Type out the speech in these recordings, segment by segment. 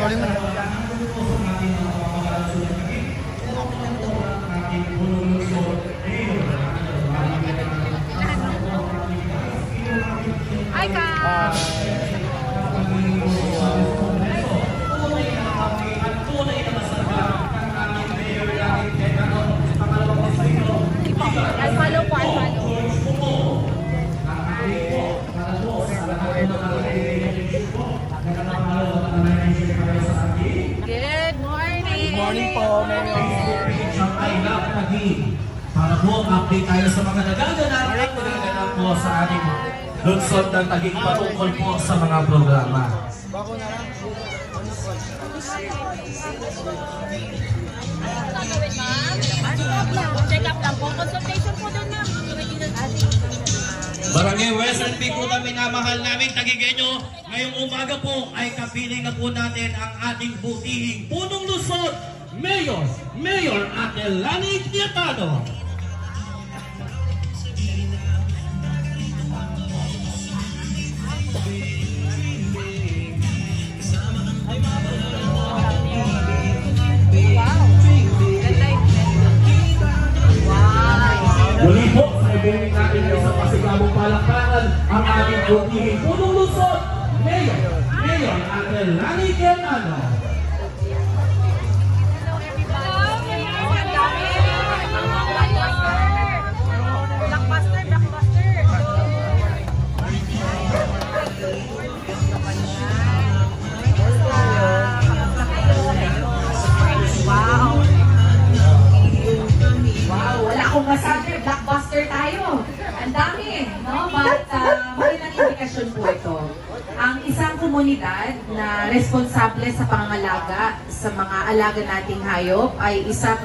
Kunin mo na. Hi, Ka! I'll follow po, I'll follow. Good morning! Good morning po, Mayor. Para po update tayo sa mga nagaganap po sa ating lungsod ng Taguig patungkol po sa mga programa. Bako na lang. Check up lang po. Consultation po din, ma'am. Barangay Western Peak po na minamahal namin Taguigenyo. Ngayong umaga po ay kapiling na po natin ang ating butihing punong lungsod, Mayor Adelani Cayetano. Muli po sa ibigay natin ay sa pasigabong palakpakan ang ating butihing punong lungsod, Mayor Adelani Cayetano. Masabi, blockbuster tayo. Ang dami, no? But magandang indikasyon po ito. Ang isang komunidad na responsable sa pangangalaga sa mga alaga nating hayop ay isang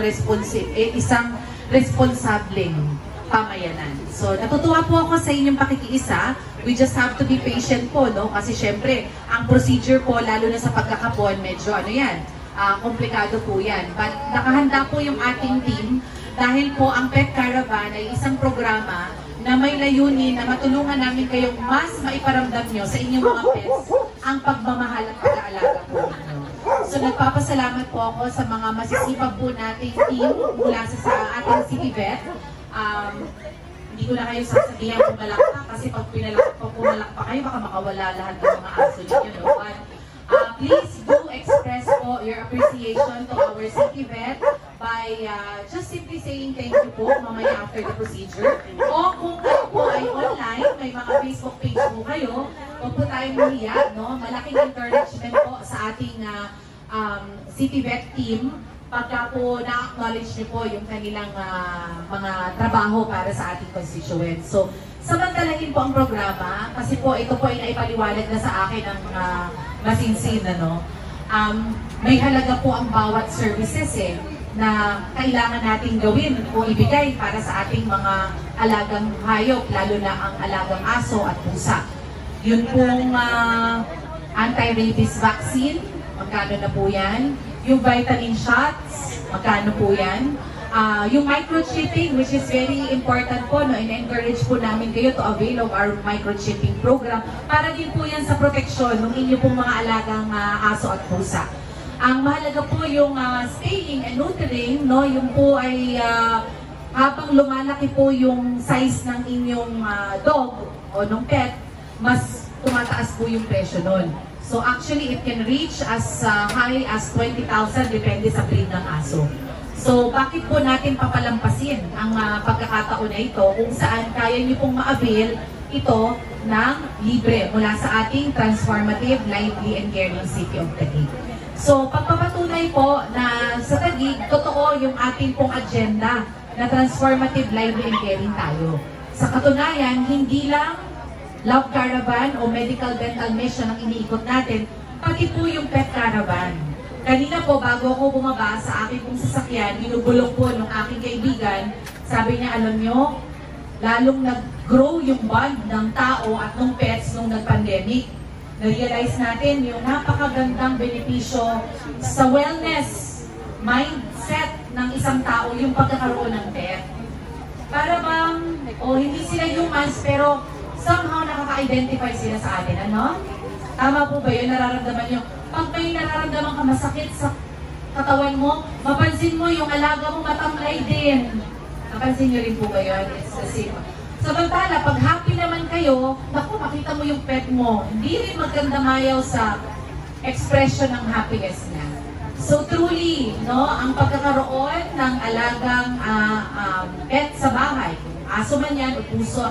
responsableng pamayanan. So, natutuwa po ako sa inyong pakikiisa. We just have to be patient po, no? Kasi syempre, ang procedure po, lalo na sa pagkakapon, medyo ano yan, komplikado po yan. But nakahanda po yung ating team. Dahil po ang Pet Caravan ay isang programa na may layunin na matulungan namin kayong mas maiparamdam nyo sa inyong mga pets ang pagmamahal at pag-aalaga po ninyo. So nagpapasalamat po ako sa mga masisipag po nating team mula sa ating City Vet. Hindi ko na kayo sasabihan kung malakpa kasi pag pumalakpa kayo baka makawala lahat ng mga aso ninyo. No? But please do express po your appreciation to our City Vet by just simply saying thank you po mamaya after the procedure. O kung kayo po ay online, may mga Facebook page po kayo, huwag po tayong mahiya, no? Malaking encouragement po sa ating City Vet team pagka po na-acknowledge niyo po yung kanilang mga trabaho para sa ating constituents. So, samantalahin po ang programa kasi po ito po ay naipaliwanag na sa akin ng masinsin, ano? May halaga po ang bawat services na kailangan nating gawin o ibigay para sa ating mga alagang hayop, lalo na ang alagang aso at pusa. Yun pong anti-rabies vaccine, magkano na po yan? Yung vitamin shots, magkano po yan? Yung microchipping, which is very important po, no? In-encourage po namin kayo to avail of our microchipping program para din po yan sa proteksyon ng inyo pong mga alagang aso at pusa. Ang mahalaga po yung staying and neutering, no? Yung po ay habang lumalaki po yung size ng inyong dog o ng pet, mas tumataas po yung presyo nun. So actually, it can reach as high as 20,000 depende sa breed ng aso. So bakit po natin papalampasin ang pagkakataon na ito kung saan kaya nyo pong ma-avail ito ng libre mula sa ating transformative, lively and caring city of Taguig. So, pagpapatunay po na sa Taguig, totoo yung ating pong agenda na transformative, lively, and caring tayo. Sa katunayan, hindi lang Love Caravan o Medical Dental Mission ang iniikot natin, pati po yung Pet Caravan. Kanina po, bago ako bumaba sa aking pong sasakyan, binubulong po ng aking kaibigan, sabi niya, alam nyo, lalong nag-grow yung bond ng tao at ng pets nung nag-pandemic. Na-realize natin yung napakagandang benepisyo sa wellness mindset ng isang tao yung pagkakaroon ng pet. Para bang, hindi sila humans pero somehow nakaka-identify sila sa atin, ano? Tama po ba yun? Nararamdaman nyo? Pag may nararamdaman ka ka, masakit sa katawan mo, mapansin mo yung alaga mo matamlay din. Napansin niyo rin po ba yun? It's the same. Samantala, pag happy naman kayo, naku, makita mo yung pet mo. Hindi rin maganda mayaw sa expression ng happiness niya. So truly, no, ang pagkakaroon ng alagang pet sa bahay, aso man yan o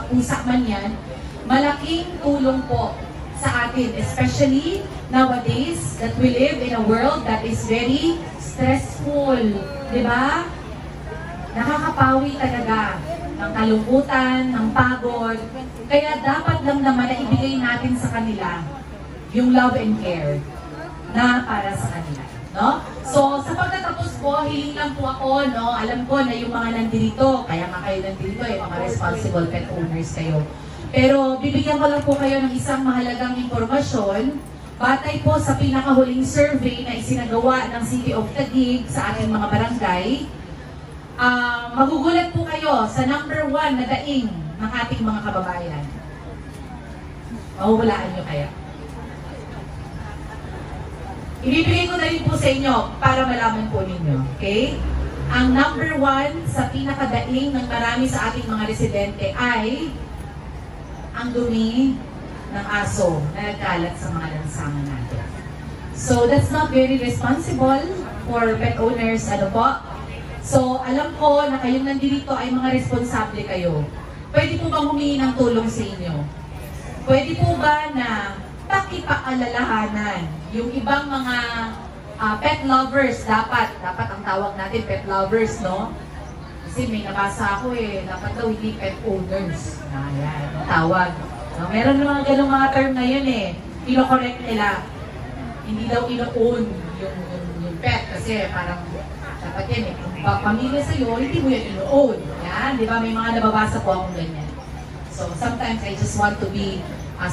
pusa man yan, malaking tulong po sa atin, especially nowadays that we live in a world that is very stressful, di ba? Nakakapawi talaga ng kalungkutan, ng pagod. Kaya dapat lang naman na ibigay natin sa kanila yung love and care na para sa kanila. No? So, sa pagtatapos po, hiling lang po ako, no? Alam ko na yung mga nandito, kaya nga kayo nandito, mga responsible pet owners kayo. Pero bibigyan ko lang po kayo ng isang mahalagang impormasyon batay po sa pinakahuling survey na isinagawa ng City of Taguig sa ating mga barangay. Magugulat po kayo sa number 1 na daing ng ating mga kababayan. Mahuhulaan nyo kaya? Ibibigay ko na rin po sa inyo para malaman po ninyo. Okay? Ang number 1 sa pinakadaing ng marami sa ating mga residente ay ang dumi ng aso na nagkalat sa mga lansangan natin. So, that's not very responsible for pet owners. Ano po? So, alam ko na kayong nandito ay mga responsable kayo. Pwede po bang humingi ng tulong sa inyo? Pwede po ba na pakipaalalahanan yung ibang mga pet lovers? Dapat ang tawag natin pet lovers, no? Kasi may nabasa ako dapat daw hindi pet owners. Ayan, tawag. No, meron mga ganung mga term na yun Ino-correct nila. Hindi daw ino-own yung pet kasi parang dapat yan kung pamilya sa'yo, hindi mo yan ino-own. Yan, di ba? May mga nababasa po akong ganyan. So, sometimes I just want to be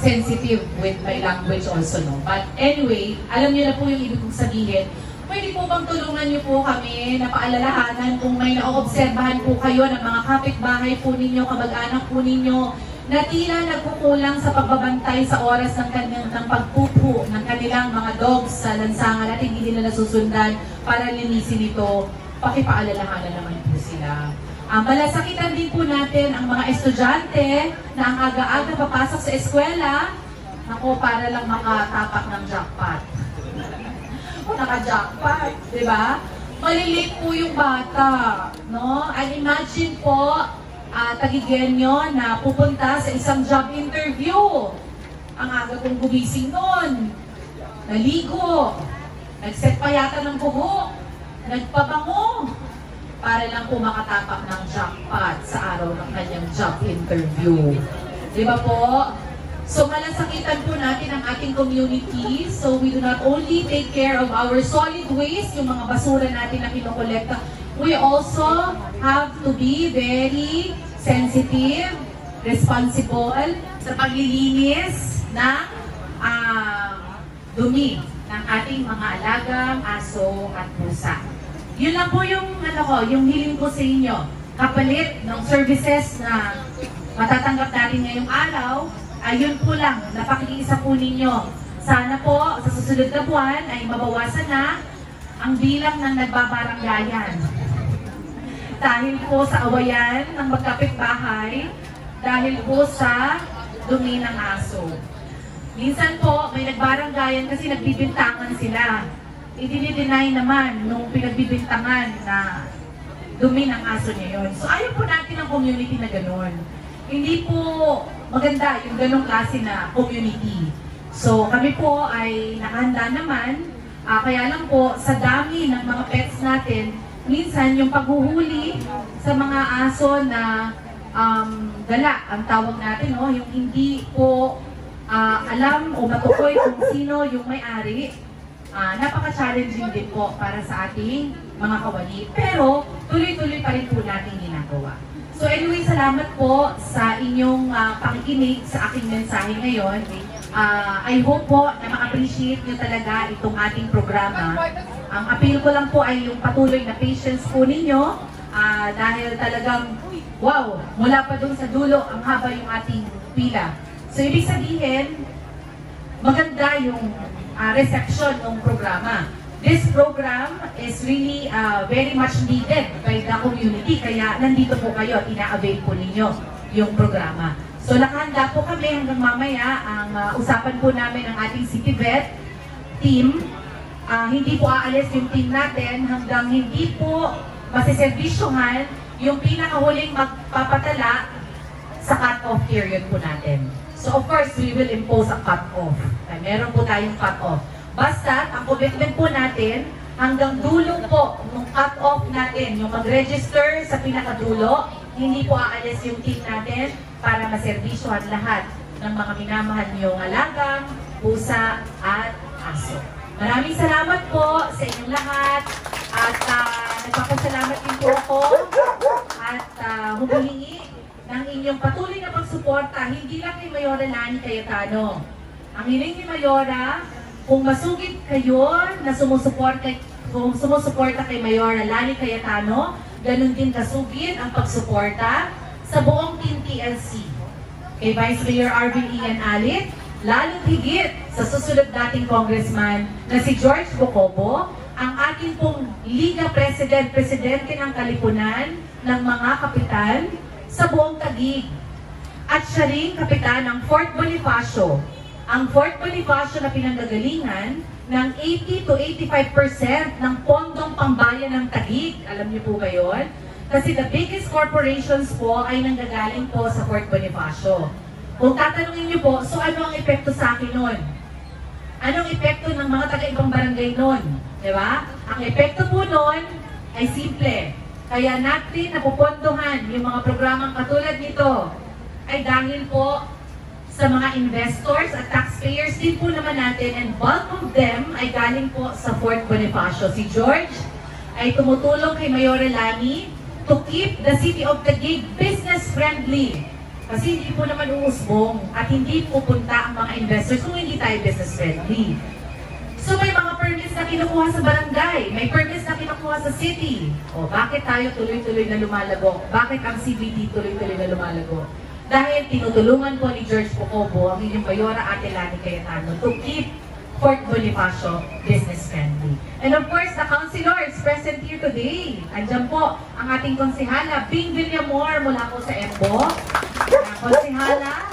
sensitive with my language also, no? But anyway, alam niyo na po yung ibig kong sabihin. Pwede po bang tulungan niyo po kami na paalalahanan kung may naobserbahan po kayo ng mga kapitbahay po ninyo, kamag-anak po ninyo, na tila nagkukulang sa pagbabantay sa oras ng pagpupo ng kanilang mga dogs sa lansangan at hindi nila nasusundan para linisin ito, pakipaalalahanan naman po sila. Malasakitan din po natin ang mga estudyante na ang aga-aga papasok sa eskwela, ako para lang makatapak ng jackpot. O naka-jackpot, di ba? Malilit po yung bata, no? And imagine po, Tagigenyo na pupunta sa isang job interview. Ang aga kong gumising noon. Naligo. Nagset pa yata ng buhok. Nagpabango. Para lang po makatapak ng jackpot sa araw ng kanyang job interview. Di ba po? So malasakitan po natin ang ating community. So we do not only take care of our solid waste, yung mga basura natin na kinokolekta, we also have to be very sensitive, responsible sa paglilinis ng dumi ng ating mga alagang aso at pusa. Yun lang po yung, yung hiling ko sa inyo. Kapalit ng services na matatanggap natin ngayong araw, ayun po lang, napakiisa po ninyo. Sana po sa susunod na buwan ay mabawasan na ang bilang ng nagbabaranggayan. Dahil po sa awayan ng magkapitbahay, dahil po sa dumi ng aso. Minsan po, may nagbaranggayan kasi nagbibintangan sila. Idini-deny naman nung pinagbibintangan na dumi ng aso niya yun. So ayaw po natin ang community na gano'n. Hindi po maganda yung ganong klase na community. So kami po ay nakahanda naman, kaya lang po sa dami ng mga pets natin, minsan yung paghuhuli sa mga aso na dala, ang tawag natin, no? Yung hindi po alam o matukoy kung sino yung may-ari, napaka-challenging din po para sa ating mga kawani. Pero tuloy-tuloy pa rin po natin ginagawa. So anyway, salamat po sa inyong pakikinig sa aking mensahe ngayon. I hope po na ma-appreciate nyo talaga itong ating programa. Ang appeal ko lang po ay yung patuloy na patience po ninyo dahil talagang, wow, mula pa dun sa dulo, ang haba yung ating pila. So, ibig sabihin, maganda yung reception ng programa. this program is really very much needed by the community. Kaya nandito po kayo at ina-avail po ninyo yung programa. So nakahanda po kami hanggang mamaya. Ang usapan po namin ng ating CityVet team. Hindi po aalis yung team natin hanggang hindi po masiservisyohan yung pinakahuling magpapatala sa cut-off period po natin. So of course, we will impose a cut-off. Meron po tayong cut-off. Basta, ang commitment po natin, hanggang dulo po, ng cut-off natin, yung mag-register sa pinakadulo, hindi po aalis yung team natin para maservisyohan lahat ng mga minamahal niyong alagang, pusa, at aso. Maraming salamat po sa inyong lahat at nagpapasalamat din po ako at humihingi ng inyong patuloy na pagsuporta, hindi lang kay Mayora Lani Cayetano. Ang hiling ni Mayora, kung masugid kayo na sumusuporta kay Mayora Lani Cayetano, ganun din kasugid ang pagsuporta sa buong Team TLC. Kay Vice Mayor Arvin Ian Alit, lalong higit sa susunod dating congressman na si George Bocobo, ang ating pong Liga Presidente ng Kalipunan ng mga kapitan sa buong Taguig. At siya rin kapitan ng Fort Bonifacio. Ang Fort Bonifacio na pinanggagalingan ng 80 to 85% ng pondong pambayan ng Taguig. Alam niyo po ba yun? Kasi the biggest corporations po ay nanggagaling po sa Fort Bonifacio. Kung tatanungin niyo po, so ano ang epekto sa akin nun? Anong epekto ng mga taga-ibang barangay nun? Diba? Ang epekto po nun ay simple. Kaya natin napupondohan yung mga programang katulad nito ay dahil po sa mga investors at taxpayers din po naman natin, and bulk of them ay galing po sa Fort Bonifacio. Si George ay tumutulong kay Mayora Lani to keep the city of Taguig business-friendly. Kasi hindi po naman uusbong at hindi pupunta ang mga investors kung hindi tayo business-friendly. So may mga permits na kinukuha sa barangay, may permits na kinukuha sa city. O bakit tayo tuloy-tuloy na lumalago? Bakit ang CBD tuloy-tuloy na lumalago? Dahil tinutulungan po ni George Bocobo ang inyong Mayora Ate Lani Cayetano to keep Fort Bonifacio business-friendly. And of course, the councilors present here today. Andiyan po ang ating konsehala, Bing Villamor mula po sa EMBO. Konsehala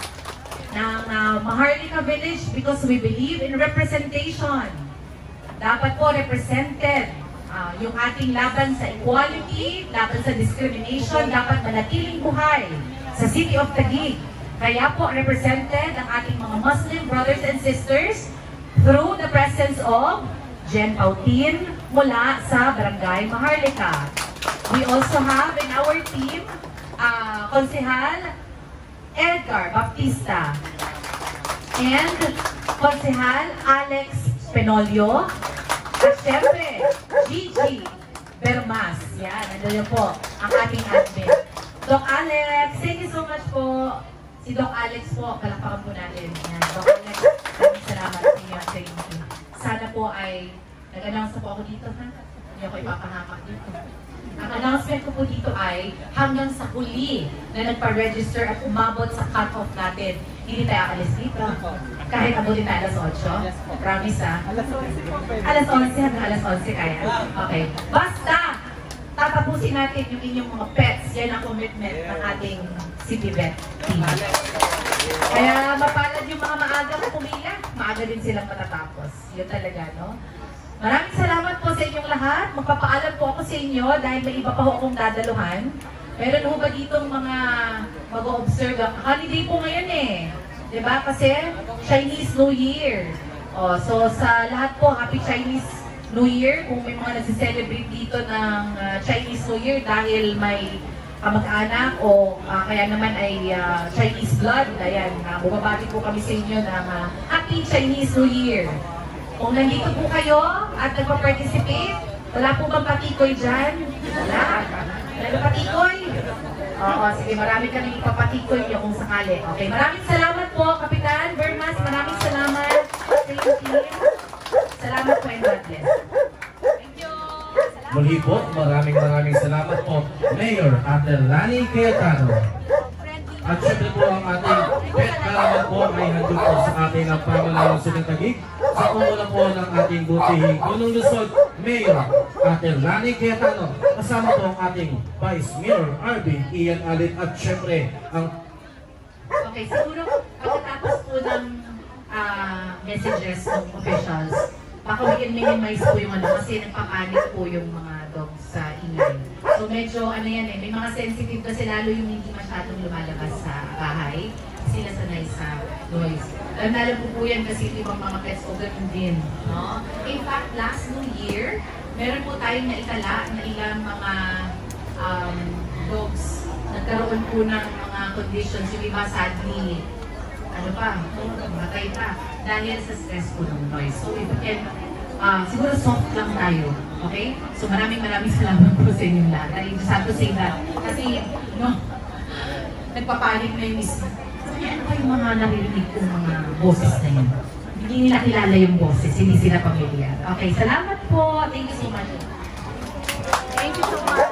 ng Maharlika Village because we believe in representation. Dapat po represented yung ating laban sa equality, laban sa discrimination, dapat manatiling buhay sa City of Taguig. Kaya po represented ang ating mga Muslim brothers and sisters through the presence of Jen Pautin mula sa Barangay Maharlika. We also have in our team, Konsehal Edgar Baptista and Konsehal Alex Penolio at syempre Gigi Bermas. Yan, nandiyan po ang ating admin. Doc Alex, thank you so much po. Si Doc Alex po, palakpakan po natin. Yan, Doc Alex, maraming salamat sa inyo at sa inyo. Sana po ay, nag-announce na po ako dito, ha? Hindi ako ipapahamak dito. Ang announcement ko po dito ay hanggang sa huli na nagpa-register at umabot sa cut-off natin, hindi tayo alis dito. Kahit abutin na alas 8. Promise, ha? Alas 11 hanggang alas 11 kaya. Okay. Basta, tatapusin natin yung inyong mga pets. Yan ang commitment ng ating CityVet team. Kaya mapalad yung mga maaga na pumila, maaga din silang matatapos. Yun talaga, no? Maraming salamat po sa inyong lahat. Magpapaalam po ako sa inyo dahil may iba pa ho akong dadaluhan. Meron ho ba ditong mga mag-observe? Holiday po ngayon eh. Diba? Kasi Chinese New Year. Oh, so sa lahat po, Happy Chinese New Year. Kung may mga nagsiselebrate dito ng Chinese New Year dahil may kamag-anak o kaya naman ay Chinese blood. Ayan, bumabati po kami sa inyo ng Happy Chinese New Year. Kung nandito po kayo at nagpa-participate, wala po bang patikoy dyan? Wala. Wala ba patikoy? Oo, sige, marami kami ipapatikoy niyo kung sakali. Okay, maraming salamat po, Kapitan Bermas. Maraming salamat sa iyong team. Salamat po and God bless. Thank you. Muli po, maraming salamat po, Mayor Ate Lani Cayetano. At syempre po ang ating Pet Caravan po ay handog po sa ating ang pamalayang sinatagig sa pumula po ng ating butihing punong lusod, Mayor Ate Lani Cayetano. Kasama po ang ating Vice Mayor Arvin Ian Alit at syempre ang Okay, siguro pagkatapos po ng messages ng officials, baka we can minimize po yung ano kasi nagpapanik po yung mga dogs sa ingay. So medyo ano yan may mga sensitive kasi lalo yung hindi masyadong lumalabas sa bahay. Sila sanay sa noise. Lalo po yan kasi ibang mga pets o ganun din. No? In fact, last New Year, meron po tayong naitala na ilang mga dogs nagkaroon po ng mga conditions, yung iba sadly, matay pa, dahil sa stress po ng noise. So if we can, siguro soft lang tayo, okay? So maraming salamat po sa inyong lahat. I just have to say that, kasi, no, nagpapanik na yung isa. Ano pa yung mga naririnig kong mga boses na yun? Hindi nila kilala yung boses, hindi sila pamilyar. Okay, salamat po. Thank you so much. Thank you so much.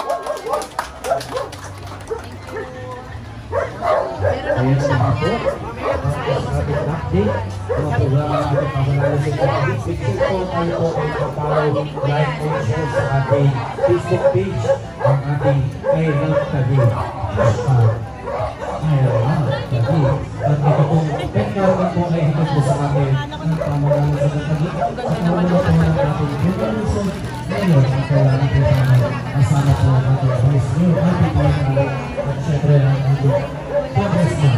Ayan na nga po, sa ating update, mga programa na ating pamanalis sa ating picture po, tayo po ang papalaw, like and share sa ating Facebook page, ang ating I Love Taguig. I Love Taguig. At ito pong Pet Caravan po ay hintag po sa atin ng pamanalis sa Taguig. At naman po ng ating Pagkaluson, ngayon, ang kailangan po tayo, asama po ang ating Vice Mayor, ating pamanalis, at syempre ang ating Congress na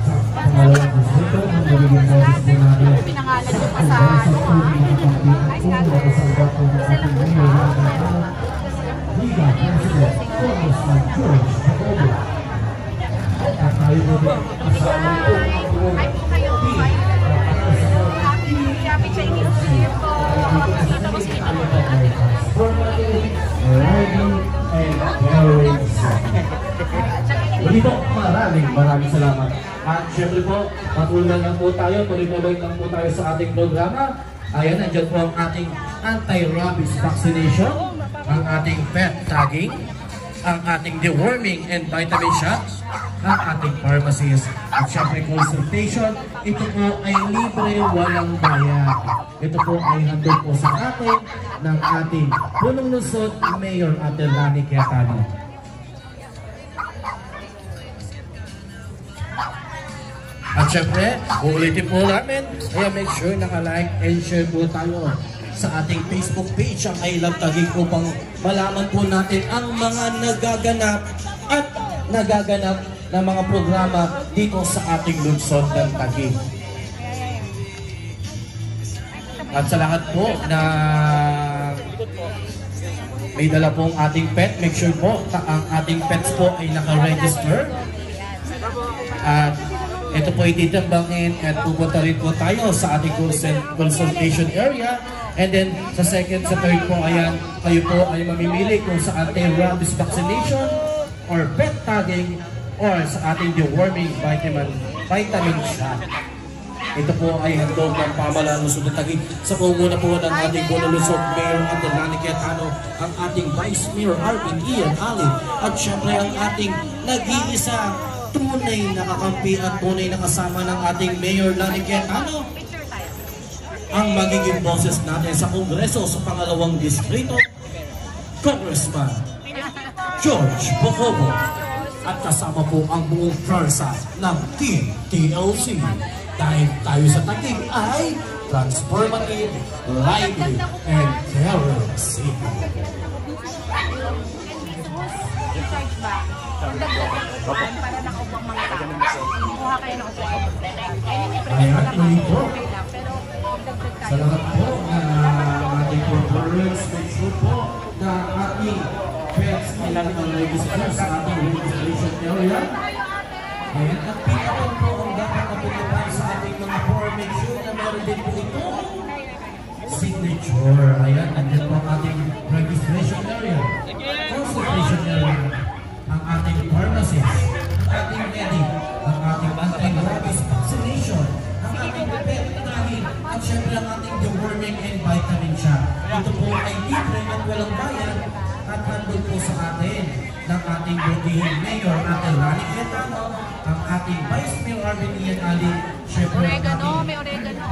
sa pangalawang distrito ang magiging boses po natin Pinangalan mo pa kung sa dahil sa pagkakampihan po nakasalba po ng ating mayor na Cayetano, Liga President Congressman George Jacobo. At tayo po din kasama po ang buong Hi po kayo. Happy Chinese New Year po. Kita ko si Ito. Riding and Carrying. Muli po, maraming salamat. At syempre po, patuloy lang po tayo, tuloy-tuloy lang po tayo sa ating programa. Ayan, nandiyan po ang ating anti-rabies vaccination, ang ating pet tagging, ang ating deworming and vitamin shots, ang ating pharmacies, at syempre consultation. Ito po ay libre, walang bayad. Ito po ay handog po sa atin ng ating punong lusod, Mayor Ate Lani Cayetano. At syempre, uulitin po namin, kaya make sure naka-like and share po tayo sa ating Facebook page, ang I Love Taguig, upang malaman po natin ang mga nagaganap na mga programa dito sa ating lungsod ng Taguig. At sa lahat po na may dala pong ating pet, make sure po ang ating pets po ay naka-register. At ito po ititambangin at pupunta rin po tayo sa ating consultation area. And then sa second, sa third po, ayan, kayo po ay mamimili kung sa ating rabies vaccination or pet tagging or sa ating deworming vitamin shot. Ito po ay handog ng pamahalaan Luzon ng Taguig. Sa pangunguna po ng ating Punong Lusod, Mayor Ate Lani Cayetano, ang ating Vice Mayor Arvin Ian Ali, at syempre ang ating nag-iisa tunay na kakampi at tunay na kasama ng ating Mayor Lani Cayetano, ang magiging boses natin sa Kongreso sa pangalawang distrito, Congressman George Jacobo. At kasama po ang buong pwersa ng Team TLC. Dahil tayo sa Taguig ay transformative, lively, and caring city. I-charge ba? Para nakaupang mga tao. Kuha kayo ng usahin. Ayan, muli po. Pero dagdag Sa tayo. lahat po na ating performance, make sure po na ating pets ay nag-register sa ating registration area. Ayan, at pinapon po ang dapat na pinapay sa ating mga form. Make sure na meron din po ito signature. Ayan, nandiyan po ang ating registration area, consultation area, ang ating pharmacist, ang ating medic, ang ating anti-rabies vaccination, ang ating pet tagging, at syempre ang ating deworming and vitamin shot. Ito po ay libre at walang bayad at handog po sa atin ng ating butihing Mayor Ate Lani Cayetano, ang ating Vice Mayor Arvin Ian Ali, syempre ang ating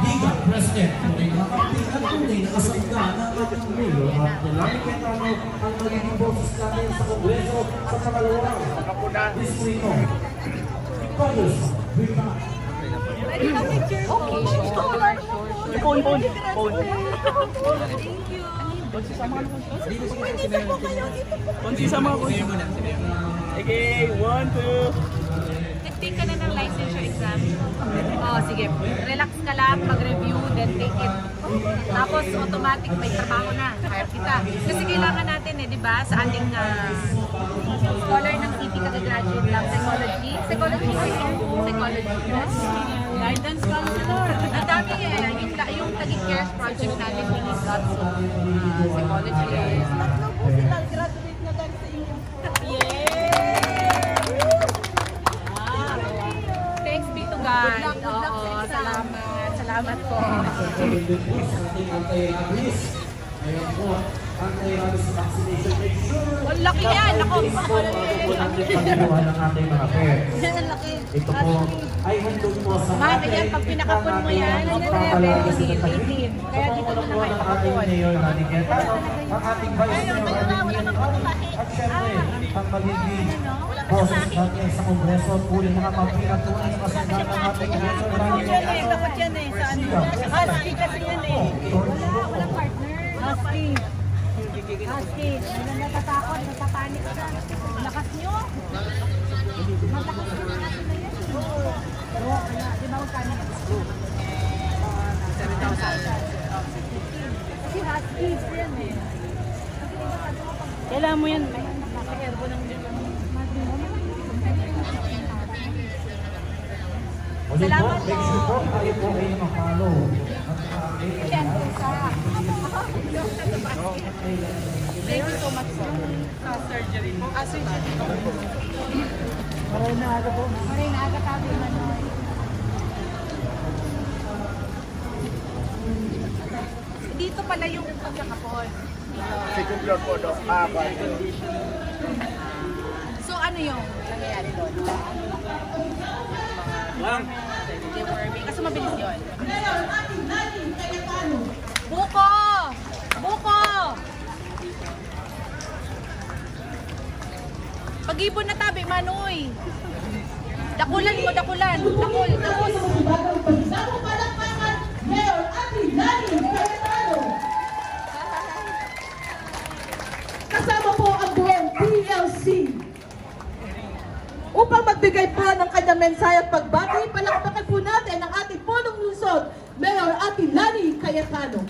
Liga President, tunay na kapatid at tunay na kasangga ng ating Mayor Ate Lani Cayetano, ang magiging boses natin sa Kongreso sa pangalawang distrito. Pagos, Konti sama ko. Okay, 1, 2. Nag-take ka na ng licensure exam. Oh, sige. Relax ka lang, mag-review, then take it. Tapos automatic may trabaho na. Hire kita. Kasi kailangan natin di ba, sa ating scholar ng CP kagagraduate lang, psychology. Psychology. Yes. Guidance counselor. Ang dami yung Taguig Cares project natin, we need lots of psychologists. Graduate na dahil sa inyo. Thanks be to God. Oo, salamat. Salamat po. Ayan po, anti-rabies vaccination. Make sure Ang laki yan. Ako, pagkakuha ng ating mga pets. Ito po ay handog po sa Mami, yan, pag pinakapon mo yan, pagpapalagi sa 18. Taguig. Kaya dito mo naman ng ating Mayor Lani Cayetano, ang ating Vice Mayor Arvin at syempre, ang magiging boses natin sa Kongreso, tuloy mga pagpinatunan sa kasundan ng ating Mayor Lani Cayetano. Dapat yan sa ano. Husky kasi yan Walang partner. Husky. Husky. Hindi natatakot, natapanik ka. Lakas nyo. Malakas nyo na natin na yan. Oo, di ba huwag kami? 7,000. Kasi husky yan Kailangan mo yan. Naka-airbo ng Salamat po. Make sure po kayo po ay makalo. Thank you so much po. Sa surgery po. Surgery po. Maray na aga tabi Manoy. Dito pala yung pagkakapon. Second floor po, Doc. So ano yung nangyayari doon? Deworming. Kasi mabilis yun. Buko! Buko! Pag-ibon na tabi, Manoy. Dakulan mo, dakulan. Dakul. Mayor Ate Lani Cayetano. Kasama po ang buong PLC. Upang magbigay po ng kanyang mensahe at pagbati, palakpakan po natin ang ating punong lungsod, Mayor Ate Lani Cayetano.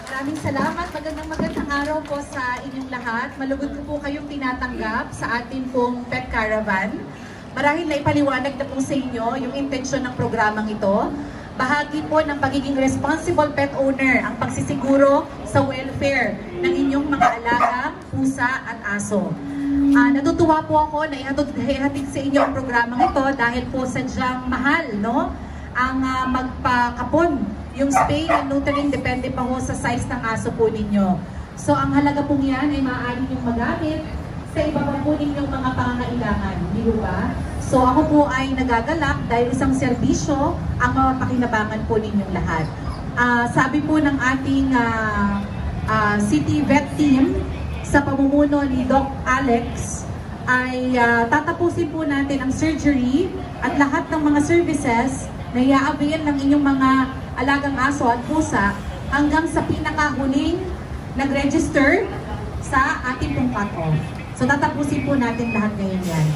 Maraming salamat. Magandang araw po sa inyong lahat. Malugod ko po kayong tinatanggap sa ating pong pet caravan. Marahil na ipaliwanag na po sa inyo yung intensyon ng programang ito. Bahagi po ng pagiging responsible pet owner ang pagsisiguro sa welfare ng inyong mga alaga, pusa at aso. Natutuwa po ako na ihatid sa inyo ang programang ito dahil po sadyang mahal, no? Ang magpakapon, yung spay and neutering, depende pa ho sa size ng aso po ninyo. So ang halaga pong yan ay maaari niyong magamit sa iba pa po ninyong mga pangangailangan, di ba? So ako po ay nagagalak dahil isang serbisyo ang mapakinabangan po ninyong lahat. Sabi po ng ating City Vet Team sa pamumuno ni Doc Alex ay tatapusin po natin ang surgery at lahat ng mga services na i-avail ng inyong mga alagang aso at pusa hanggang sa pinakahuling nag-register sa ating pong cut-off. So tatapusin po natin lahat ngayon yan.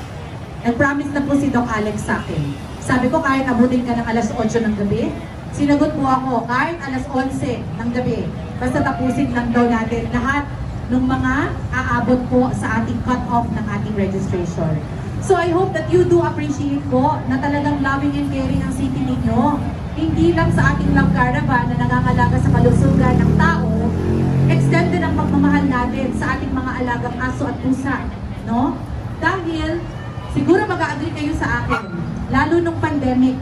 Nag-promise na po si Doc Alex sa akin. Sabi ko kahit abutin ka ng alas 8 ng gabi, sinagot po ako kahit alas 11 ng gabi. Basta tapusin lang daw natin lahat ng mga aabot po sa ating cut-off ng ating registration. So I hope that you do appreciate po na talagang loving and caring ang city ninyo. Hindi lang sa ating love caravan na nangangalaga sa kalusugan ng tao, extended ang pagmamahal natin sa ating mga alagang aso at pusa, no? Dahil siguro mag-agree kayo sa akin, lalo nung pandemic,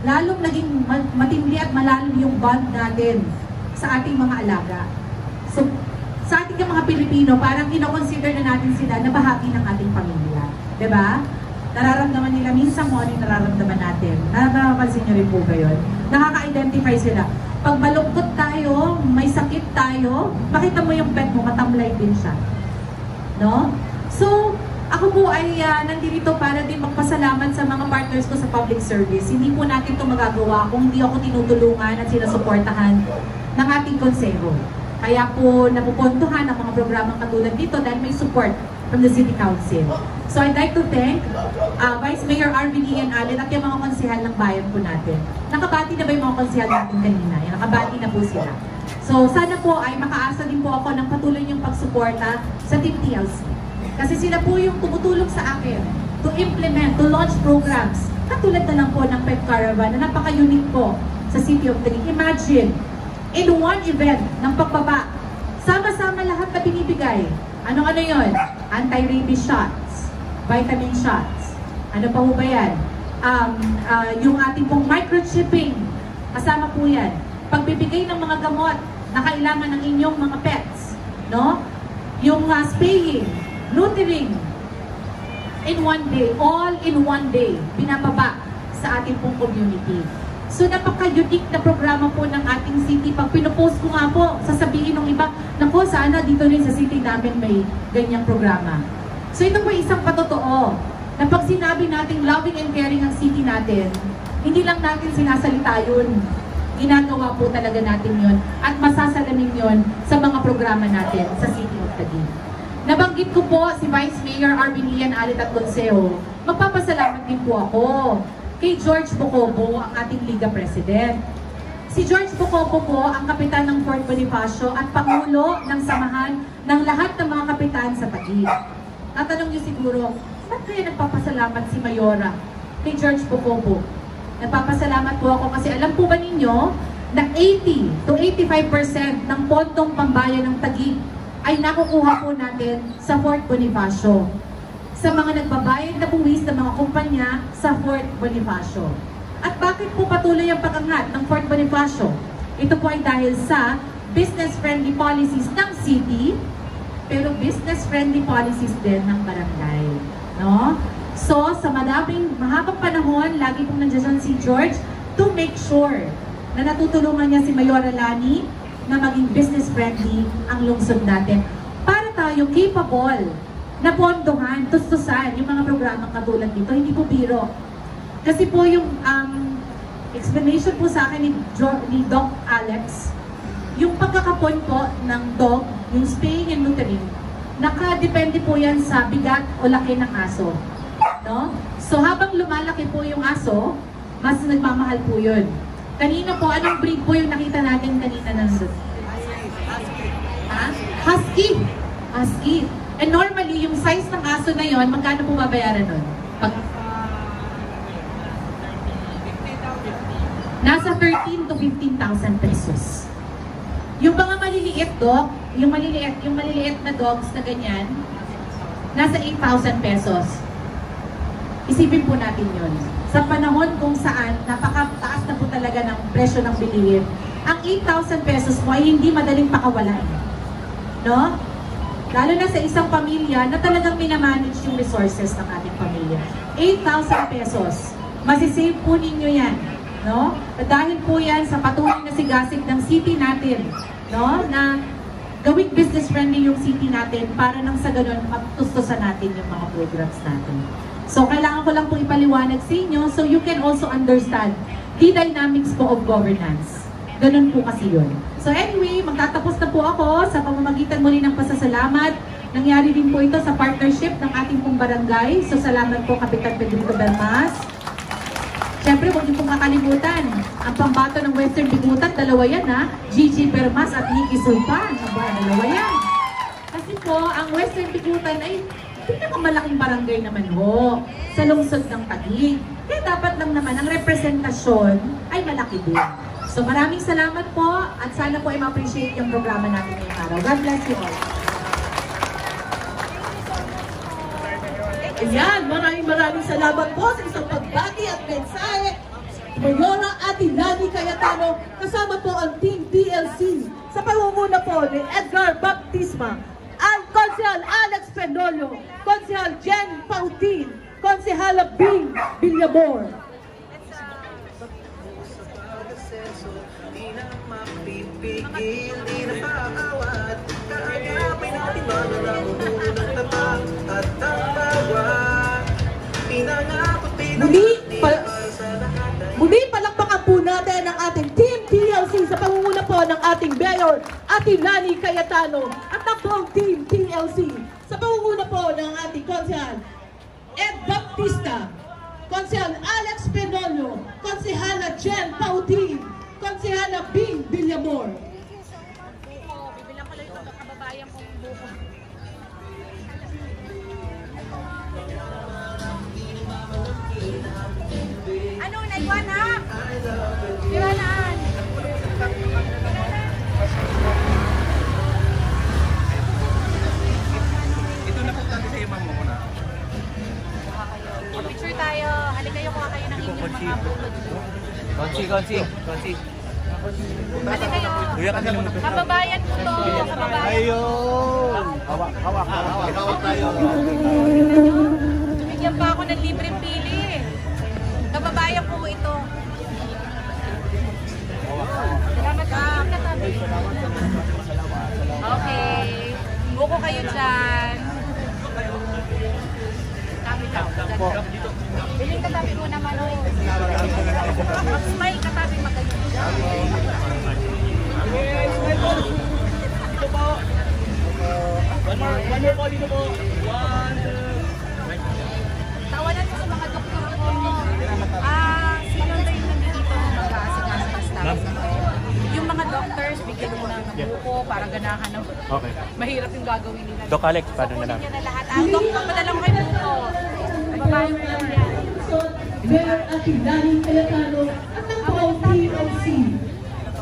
lalong naging matindi at malalim yung bond natin sa ating mga alaga. So, sa ating yung mga Pilipino, parang kinoconsider na natin sila na bahagi ng ating pamilya. Diba? Nararamdaman nila minsan mo ano yung nararamdaman natin. Narapansin nyo rin po ba yun? Nakaka-identify sila. Pag malungkot tayo, may sakit tayo, makita mo yung pet mo, matamlay din siya. No? So, ako po ay nandito para din magpasalamat sa mga partners ko sa public service. Hindi po natin ito magagawa kung hindi ako tinutulungan at sinusuportahan ng ating konseho. Kaya po napupuntuhan ang mga programang katulad dito dahil may support from the City Council. So I'd like to thank Vice Mayor Arvin Ian Allen at yung mga konsehal ng bayan po natin. Nakabati na ba yung mga konsehal natin kanina? Nakabati na po sila. So sana po ay makaasa din po ako ng patuloy niyong pagsuporta sa Team TLC. Kasi sila po yung tumutulong sa akin to implement, to launch programs. Katulad na lang po ng Pet Caravan na napaka-unique po sa City of Taguig. Imagine, in one event ng pagbaba, sama-sama lahat na binibigay. Ano-ano yun? Anti-rabies shots, vitamin shots. Ano pa ho ba yan? Yung ating pong microchipping, kasama po yan. Pagbibigay ng mga gamot na kailangan ng inyong mga pets. No? Yung spaying, neutering, in one day, all in one day, binababa sa ating pong community. So napaka-unique na programa po ng ating city. Pag pinopost ko nga po, sasabihin ng iba, naku, sana dito rin sa city namin may ganyang programa. So ito po isang patotoo, na pag sinabi nating loving and caring ang city natin, hindi lang natin sinasalita yun. Ginagawa po talaga natin yun at masasalamin yun sa mga programa natin sa City of Taguig. Nabanggit ko po si Vice Mayor Arvin Ian Allen at Consejo. Magpapasalamat din po ako kay George Bocobo, ang ating Liga President. Si George Bocobo po ang kapitan ng Fort Bonifacio at pangulo ng samahan ng lahat ng mga kapitan sa Taguig. Tatanong niyo siguro, ba't kaya nagpapasalamat si Mayora kay George Bocobo? Nagpapasalamat po ako kasi alam po ba ninyo na 80 to 85% ng pondong pambayan ng Taguig ay nakukuha po natin sa Fort Bonifacio. Sa mga nagbabayad na buwis ng mga kumpanya sa Fort Bonifacio. At bakit po patuloy ang pag-angat ng Fort Bonifacio? Ito po ay dahil sa business-friendly policies ng city, pero business-friendly policies din ng barangay. No? So, sa mahabang panahon, lagi pong nandiyan si George to make sure na natutulungan niya si Mayora Lani na maging business-friendly ang lungsod natin para tayo capable na pondohan, tustusan yung mga programang katulad dito. Hindi po biro. Kasi po yung explanation po sa akin ni Doc Alex, yung pagkakapon po ng dog, yung spaying and neutering, nakadepende po yan sa bigat o laki ng aso. No? So habang lumalaki po yung aso, mas nagmamahal po yun. Kanina po, anong breed po yung nakita natin kanina ng Husky. Husky. And normally, yung size ng aso na yon, magkano po babayaran nun? Nasa 13 to 15,000 pesos. Yung mga maliliit dog, yung maliliit na dogs na ganyan, nasa 8,000 pesos. Isipin po natin yun. Sa panahon kung saan napakataas na po talaga ng presyo ng bilihin, ang 8,000 pesos mo ay hindi madaling pakawalan. No? Lalo na sa isang pamilya na talagang minamanage yung resources ng ating pamilya. 8,000 pesos. Masisave po ninyo yan. No? Dahil po yan sa patuloy na sigasig ng city natin. No? Na gawing business-friendly yung city natin para nang sa ganun matustusan natin yung mga programs natin. So, kailangan ko lang po ipaliwanag sa inyo so you can also understand the dynamics po of governance. Ganun po kasi yun. So anyway, magtatapos na po ako sa pamamagitan muli ng pasasalamat. Nangyari din po ito sa partnership ng ating pong barangay. So salamat po Kapitan Pedrito Belmas. Siyempre, huwag niyo pong kakalimutan. Ang pambato ng Western Bigutan, dalawa yan ha. Gigi Permas at Nikki Sulpan. Dalawa yan. Kasi po, ang Western Bigutan ay pinakamalaking barangay naman ho sa lungsod ng Taguig. Kaya dapat lang naman ang representasyon ay malaki din. So maraming salamat po at sana po ay ma-appreciate yung programa natin ngayong araw. God bless you all. Ayan, maraming salamat po sa isang pagbati at mensahe. Mayora Ate Lani Cayetano, kasama po ang Team TLC sa pangunguna po ni Edgar Baptisma, Konsehal Alex Pendolio, Konsehal Jen Pautin, Konsehala Bing Villamor. Muli palakpakan po natin ang ating Team TLC sa pangunguna po ng ating Mayor Ate Lani Cayetano at ang buong Team TLC sa pangunguna po ng ating Konsehal Ed Baptista, Konsehal Alex Penolio, Konsehala Jen Pautin, Konsehala Bing Villamor. Bibilang ko lang ito, kababayan kong buko. Ano, naiwanak? Iwanan. Ito na po tayo sa imam mo muna. Picture tayo. Halika kayo, kuha kayo ng inyong mga buko. Konsi. Halika kayo. Kuya kasi naman ito. Kababayan ko to. Kababayan. Ayun! Hawak tayo. Bigyan pa ako ng libreng pili. Kababayan ko ito. Salamat ka. Okay. Buko kayo dyan. Kami lang. Biling katabi mo naman. Mag-smile katabi magayon. Dito po. One more po dito po. 1, 2. Tawanan ko sa mga doktor ko. Sino na yung nandito mag-aasikaso ng staff? Yung mga doctors, bigyan mo ng buko para ganahan ng... Okay. Mahirap yung gagawin nila. Doc Alex, paano na lang? Kunin niya na lahat. Doktor, padala mo kayo buko. Babae ko lang yan. Mayor Ate Lani Cayetano at ang buong TLC.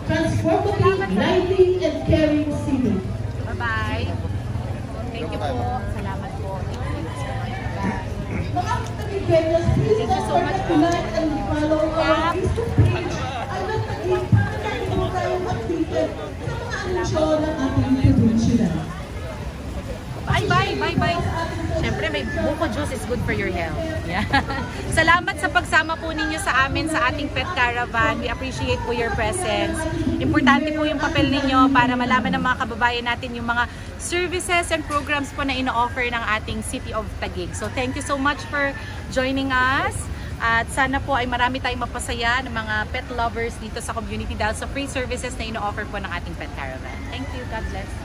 Transformative, lively, and caring city. Bye-bye. Thank you po. Salamat po. Mga Tagigenyos, please don't forget to like and follow our Facebook page. At nagtagig para lagi po tayong updated sa mga anunsyo ng ating provincial. Bye. Siyempre, may buko juice is good for your health. Yeah. Salamat sa pagsama po ninyo sa amin sa ating pet caravan. We appreciate po your presence. Importante po yung papel ninyo para malaman ng mga kababayan natin yung mga services and programs po na ino-offer ng ating City of Taguig. So thank you so much for joining us. At sana po ay marami tayong mapasaya ng mga pet lovers dito sa community dahil sa free services na ino-offer po ng ating pet caravan. Thank you. God bless.